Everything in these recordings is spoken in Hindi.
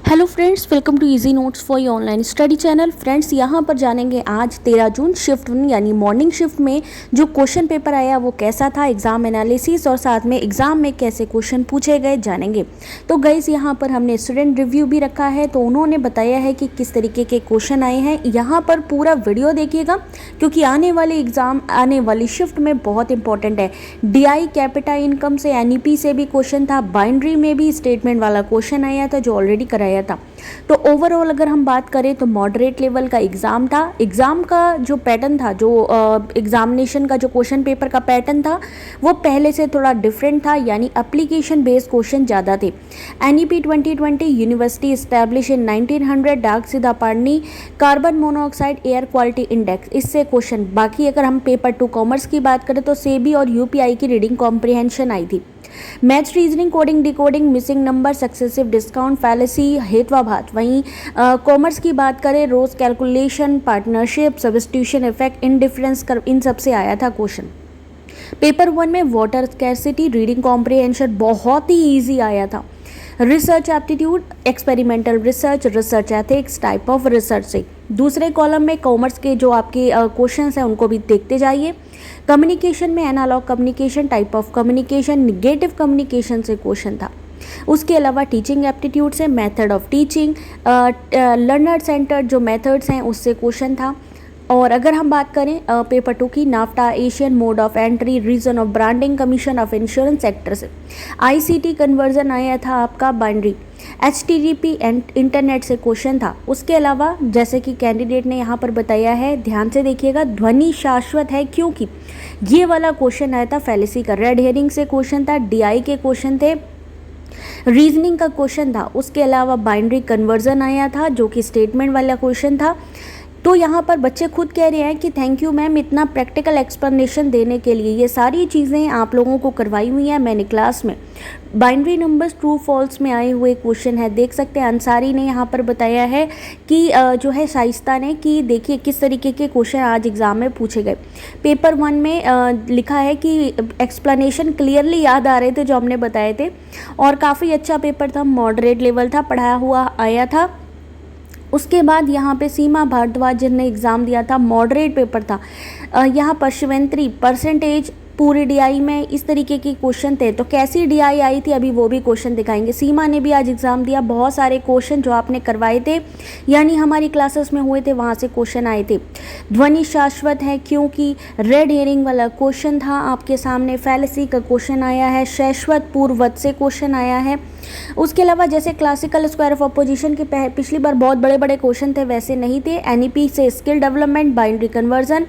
Hello friends, welcome to easy notes for your online study channel. Friends, यहाँ पर जानेंगे आज 13 जून शिफ्ट 1 यानी मॉर्निंग शिफ्ट में जो क्वेश्चन पेपर आया वो कैसा था, एग्जाम एनालिसिस और साथ में एग्जाम में कैसे क्वेश्चन पूछे गए जानेंगे। तो गाइस, यहाँ पर हमने स्टूडेंट रिव्यू भी रखा है, तो उन्होंने बताया है कि किस तरीके के क्वेश्चन आए हैं। यहाँ पर पूरा वीडियो देखिएगा क्योंकि आने वाले एग्जाम आने वाली शिफ्ट में बहुत इंपॉर्टेंट है। DI कैपिटा इनकम से NEP से भी क्वेश्चन था, बाइनरी में भी स्टेटमेंट वाला क्वेश्चन आया था जो ऑलरेडी कराया था। तो ओवरऑल अगर हम बात करें तो मॉडरेट लेवल का एग्ज़ाम था। एग्ज़ाम का जो पैटर्न था, जो एग्जामिनेशन का जो क्वेश्चन पेपर का पैटर्न था वो पहले से थोड़ा डिफरेंट था, यानी एप्लीकेशन बेस्ड क्वेश्चन ज़्यादा थे। NEP 2020 यूनिवर्सिटी इस्टेब्लिश इन 1900, डाक सीधा पढ़नी, carbon monoxide air quality index, इससे क्वेश्चन। बाकी अगर हम पेपर 2 कॉमर्स की बात करें तो सेबी और UPI की रीडिंग कॉम्प्रिहेंशन आई थी। Maths, reasoning, coding, decoding, missing number, successive discount, fallacy, हेत्वाभात। वहीं कॉमर्स की बात करें, रोज calculation, partnership, substitution effect, indifference curve, इन सब से आया था क्वेश्चन। पेपर 1 में वाटर स्कैरसिटी, रीडिंग कॉम्प्रिहेंशन बहुत ही ईजी आया था। Research aptitude, experimental research, research ethics, type of research से। दूसरे कॉलम में कॉमर्स के जो आपके क्वेश्चंस हैं उनको भी देखते जाइए। कम्युनिकेशन में analogue communication, type of communication, negative communication से क्वेश्चन था। उसके अलावा टीचिंग एप्टीट्यूड से, method of teaching, learner centred जो मेथड्स हैं उससे क्वेश्चन था। और अगर हम बात करें पेपर 2 की, NAFTA, Asian mode of entry, reason of branding, commission of insurance sector से। ICT कन्वर्जन आया था आपका बाइनरी। HTTP इंटरनेट से क्वेश्चन था। उसके अलावा जैसे कि कैंडिडेट ने यहाँ पर बताया है, ध्यान से देखिएगा, ध्वनि शाश्वत है क्योंकि ये वाला क्वेश्चन आया था फैलेसी का। रेड हेरिंग से क्वेश्चन था, DI के क्वेश्चन थे, रीजनिंग का क्वेश्चन था। उसके अलावा बाइनरी कन्वर्जन आया था जो कि स्टेटमेंट वाला क्वेश्चन था। तो यहाँ पर बच्चे खुद कह रहे हैं कि थैंक यू मैम इतना प्रैक्टिकल एक्सप्लेनेशन देने के लिए। ये सारी चीज़ें आप लोगों को करवाई हुई हैं मैंने क्लास में। बाइनरी नंबर्स ट्रू फॉल्स में आए हुए क्वेश्चन है, देख सकते हैं। अंसारी ने यहाँ पर बताया है कि जो है शाइस्ता ने, कि देखिए किस तरीके के क्वेश्चन आज एग्ज़ाम में पूछे गए। पेपर 1 में लिखा है कि एक्सप्लेनेशन क्लियरली याद आ रहे थे जो हमने बताए थे, और काफ़ी अच्छा पेपर था, मॉडरेट लेवल था, पढ़ाया हुआ आया था। उसके बाद यहाँ पे सीमा भारद्वाज जिनने एग्ज़ाम दिया था, मॉडरेट पेपर था। यहाँ पर शिवेंत्री परसेंटेज पूरी DI में इस तरीके के क्वेश्चन थे। तो कैसी DI आई थी अभी वो भी क्वेश्चन दिखाएंगे। सीमा ने भी आज एग्ज़ाम दिया, बहुत सारे क्वेश्चन जो आपने करवाए थे यानी हमारी क्लासेस में हुए थे वहाँ से क्वेश्चन आए थे। ध्वनि शाश्वत है क्योंकि रेड हेरिंग वाला क्वेश्चन था आपके सामने। फैलेसी का क्वेश्चन आया है, शाश्वत पूर्ववत से क्वेश्चन आया है। उसके अलावा जैसे क्लासिकल स्क्वायर ऑफ अपोजिशन के पिछली बार बहुत बड़े बड़े क्वेश्चन थे वैसे नहीं थे। NEP से स्किल डेवलपमेंट, बाइनरी कन्वर्जन,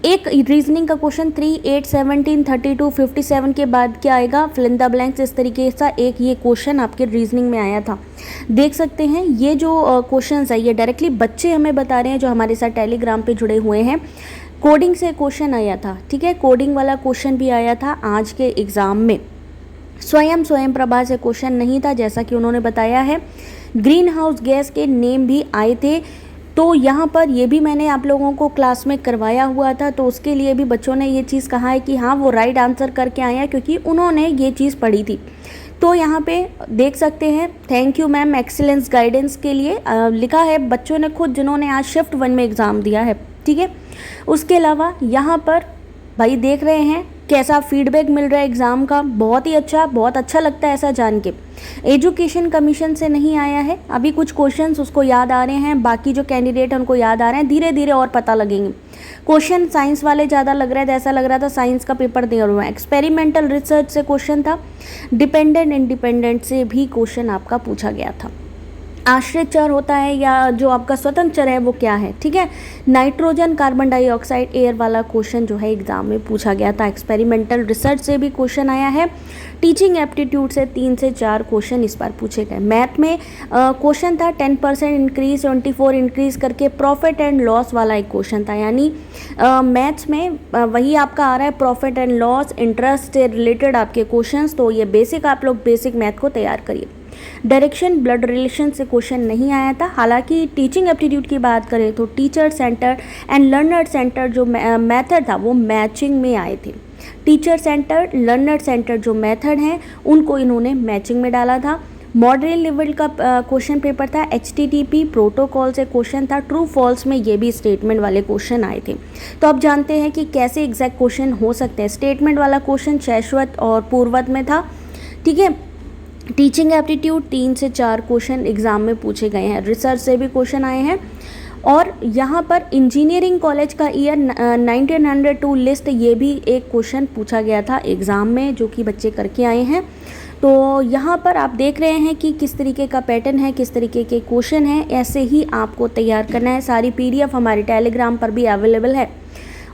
एक रीजनिंग का क्वेश्चन 3, 8, 17, 32, 57 के बाद क्या आएगा, फिल इन द ब्लैंक्स, इस तरीके से एक ये क्वेश्चन आपके रीजनिंग में आया था। देख सकते हैं ये जो क्वेश्चंस है ये डायरेक्टली बच्चे हमें बता रहे हैं जो हमारे साथ टेलीग्राम पे जुड़े हुए हैं। कोडिंग से क्वेश्चन आया था, ठीक है, कोडिंग वाला क्वेश्चन भी आया था आज के एग्ज़ाम में। स्वयं प्रभा से क्वेश्चन नहीं था जैसा कि उन्होंने बताया है। ग्रीन हाउस गैस के नेम भी आए थे, तो यहाँ पर ये भी मैंने आप लोगों को क्लास में करवाया हुआ था, तो उसके लिए भी बच्चों ने ये चीज़ कहा है कि हाँ वो राइट आंसर करके आए हैं क्योंकि उन्होंने ये चीज़ पढ़ी थी। तो यहाँ पे देख सकते हैं, thank you ma'am excellence guidance के लिए लिखा है बच्चों ने खुद जिन्होंने आज शिफ्ट 1 में एग्ज़ाम दिया है, ठीक है। उसके अलावा यहाँ पर भाई देख रहे हैं कैसा फीडबैक मिल रहा है एग्ज़ाम का, बहुत ही अच्छा, बहुत अच्छा लगता है ऐसा जान के। एजुकेशन कमीशन से नहीं आया है, अभी कुछ क्वेश्चंस उसको याद आ रहे हैं, बाकी जो कैंडिडेट हैं उनको याद आ रहे हैं, धीरे धीरे और पता लगेंगे। क्वेश्चन साइंस वाले ज़्यादा लग रहा है, ऐसा लग रहा था साइंस का पेपर दे रहे हैं। एक्सपेरिमेंटल रिसर्च से क्वेश्चन था, डिपेंडेंट इंडिपेंडेंट से भी क्वेश्चन आपका पूछा गया था। आश्रित चर होता है या जो आपका स्वतंत्र चर है वो क्या है, ठीक है। नाइट्रोजन, कार्बन डाइऑक्साइड, एयर वाला क्वेश्चन जो है एग्जाम में पूछा गया था। एक्सपेरिमेंटल रिसर्च से भी क्वेश्चन आया है। टीचिंग एप्टीट्यूड से 3 से 4 क्वेश्चन इस बार पूछे गए। मैथ में क्वेश्चन था 10% इंक्रीज, 24 इंक्रीज करके प्रॉफिट एंड लॉस वाला एक क्वेश्चन था, यानी मैथ्स में वही आपका आ रहा है प्रॉफिट एंड लॉस, इंटरेस्ट से रिलेटेड आपके क्वेश्चंस। तो ये बेसिक आप लोग बेसिक मैथ को तैयार करिए। डायरेक्शन ब्लड रिलेशन से क्वेश्चन नहीं आया था। हालांकि टीचिंग एप्टीट्यूड की बात करें तो teacher centre and learner centre जो मेथड था वो मैचिंग में आए थे। टीचर सेंटर, लर्नर सेंटर जो मेथड हैं उनको इन्होंने मैचिंग में डाला था। मॉडरेट लेवल का क्वेश्चन पेपर था। HTTP प्रोटोकॉल से क्वेश्चन था। ट्रू फॉल्स में ये भी स्टेटमेंट वाले क्वेश्चन आए थे। तो अब जानते हैं कि कैसे एग्जैक्ट क्वेश्चन हो सकते हैं। स्टेटमेंट वाला क्वेश्चन शाश्वत और पूर्वत में था, ठीक है। टीचिंग एप्टीट्यूड 3 से 4 क्वेश्चन एग्जाम में पूछे गए हैं। रिसर्च से भी क्वेश्चन आए हैं। और यहाँ पर इंजीनियरिंग कॉलेज का ईयर 1902 लिस्ट, ये भी एक क्वेश्चन पूछा गया था एग्ज़ाम में, जो कि बच्चे करके आए हैं। तो यहाँ पर आप देख रहे हैं कि किस तरीके का पैटर्न है, किस तरीके के क्वेश्चन हैं। ऐसे ही आपको तैयार करना है। सारी PDF हमारे टेलीग्राम पर भी अवेलेबल है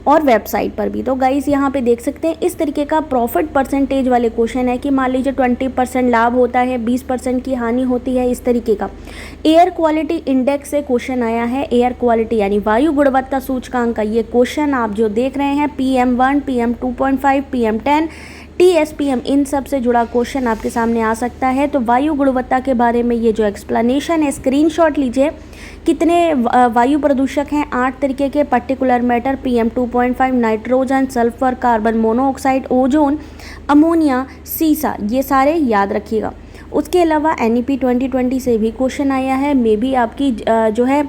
और वेबसाइट पर भी। तो गाइस यहाँ पे देख सकते हैं इस तरीके का प्रॉफिट परसेंटेज वाले क्वेश्चन है कि मान लीजिए 20% लाभ होता है, 20% की हानि होती है, इस तरीके का। एयर क्वालिटी इंडेक्स से क्वेश्चन आया है। एयर क्वालिटी यानी वायु गुणवत्ता सूचकांक का ये क्वेश्चन आप जो देख रहे हैं, PM1, PM2.5, PM10, TSPM, इन सब से जुड़ा क्वेश्चन आपके सामने आ सकता है। तो वायु गुणवत्ता के बारे में ये जो एक्सप्लेनेशन है, स्क्रीनशॉट लीजिए। कितने वायु प्रदूषक हैं? 8 तरीके के। Particular matter, PM2.5, nitrogen, sulphur, carbon monoxide, ozone, ammonia, सीसा, ये सारे याद रखिएगा। उसके अलावा NEP 2020 से भी क्वेश्चन आया है। मे बी आपकी जो है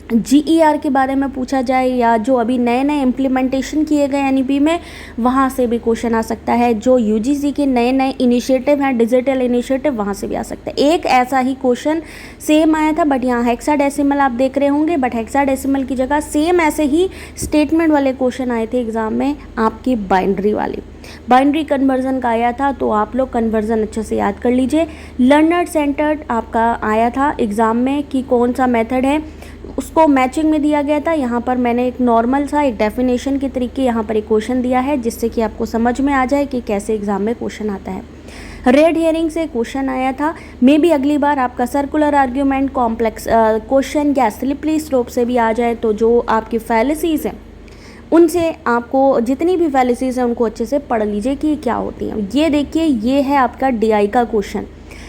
GER के बारे में पूछा जाए, या जो अभी नए नए इम्प्लीमेंटेशन किए गए NEP में, वहाँ से भी क्वेश्चन आ सकता है। जो UGC के नए नए इनिशिएटिव हैं, डिजिटल इनिशिएटिव, वहाँ से भी आ सकता है। एक ऐसा ही क्वेश्चन सेम आया था, बट यहाँ हेक्साडेसिमल आप देख रहे होंगे, बट हेक्साडेसिमल की जगह सेम ऐसे ही स्टेटमेंट वाले क्वेश्चन आए थे एग्जाम में आपकी बाइनरी वाले। बाइनरी कन्वर्जन का आया था, तो आप लोग कन्वर्जन अच्छे से याद कर लीजिए। लर्नर सेंटर्ड आपका आया था एग्ज़ाम में कि कौन सा मेथड है, उसको मैचिंग में दिया गया था। यहाँ पर मैंने एक नॉर्मल सा एक डेफिनेशन के तरीके यहाँ पर एक क्वेश्चन दिया है, जिससे कि आपको समझ में आ जाए कि कैसे एग्जाम में क्वेश्चन आता है। रेड हेयरिंग से क्वेश्चन आया था। मे बी अगली बार आपका सर्कुलर आर्ग्यूमेंट, कॉम्प्लेक्स क्वेश्चन या स्लिपरी स्लोप से भी आ जाए, तो जो आपकी फैलेसीज़ हैं उनसे आपको, जितनी भी फैलेसीज़ हैं उनको अच्छे से पढ़ लीजिए कि क्या होती हैं। ये देखिए, ये है आपका DI का क्वेश्चन।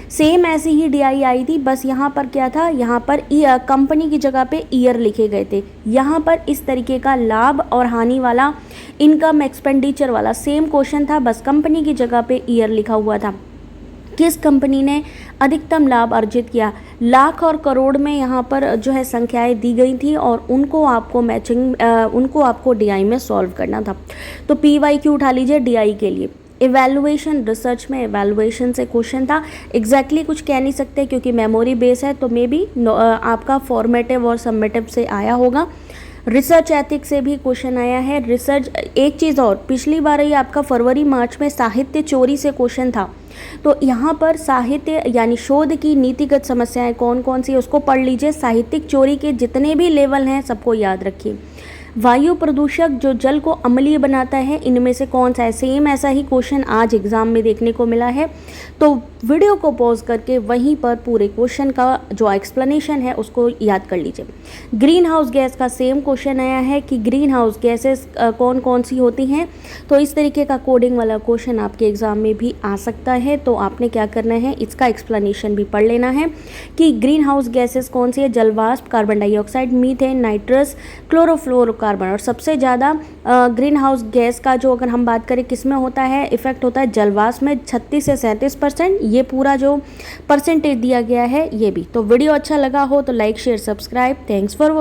सेम ऐसी ही DI आई थी, बस यहाँ पर क्या था, यहाँ पर कंपनी की जगह पे ईयर लिखे गए थे। यहाँ पर इस तरीके का लाभ और हानि वाला, इनकम एक्सपेंडिचर वाला सेम क्वेश्चन था, बस कंपनी की जगह पे ईयर लिखा हुआ था। किस कंपनी ने अधिकतम लाभ अर्जित किया, लाख और करोड़ में यहाँ पर जो है संख्याएं दी गई थी, और उनको आपको उनको आपको DI में सॉल्व करना था। तो PYQ उठा लीजिए DI के लिए। इवैल्यूएशन, रिसर्च में इवैल्यूएशन से क्वेश्चन था। एग्जैक्टली कुछ कह नहीं सकते क्योंकि मेमोरी बेस है, तो मे बी आपका फॉर्मेटिव और सबमेटिव से आया होगा। रिसर्च एथिक्स से भी क्वेश्चन आया है। रिसर्च, एक चीज़ और, पिछली बार ही आपका फरवरी मार्च में साहित्य चोरी से क्वेश्चन था। तो यहाँ पर साहित्य यानी शोध की नीतिगत समस्याएं कौन कौन सी, उसको पढ़ लीजिए। साहित्यिक चोरी के जितने भी लेवल हैं सबको याद रखिए। वायु प्रदूषक जो जल को अम्लीय बनाता है, इनमें से कौन सा है? सेम ऐसा ही क्वेश्चन आज एग्जाम में देखने को मिला है। तो वीडियो को पॉज करके वहीं पर पूरे क्वेश्चन का जो एक्सप्लेनेशन है उसको याद कर लीजिए। ग्रीन हाउस गैस का सेम क्वेश्चन आया है कि ग्रीन हाउस गैसेस कौन कौन सी होती हैं। तो इस तरीके का कोडिंग वाला क्वेश्चन आपके एग्जाम में भी आ सकता है। तो आपने क्या करना है, इसका एक्सप्लेनेशन भी पढ़ लेना है कि ग्रीन हाउस गैसेस कौन सी है। जलवाष्प, carbon dioxide, methane, nitrous, chlorofluorocarbon. और सबसे ज़्यादा ग्रीन हाउस गैस का जो अगर हम बात करें किस में होता है, इफेक्ट होता है जलवाष्प में 36 से 37%। ये पूरा जो परसेंटेज दिया गया है ये भी। तो वीडियो अच्छा लगा हो तो like, share, subscribe. Thanks for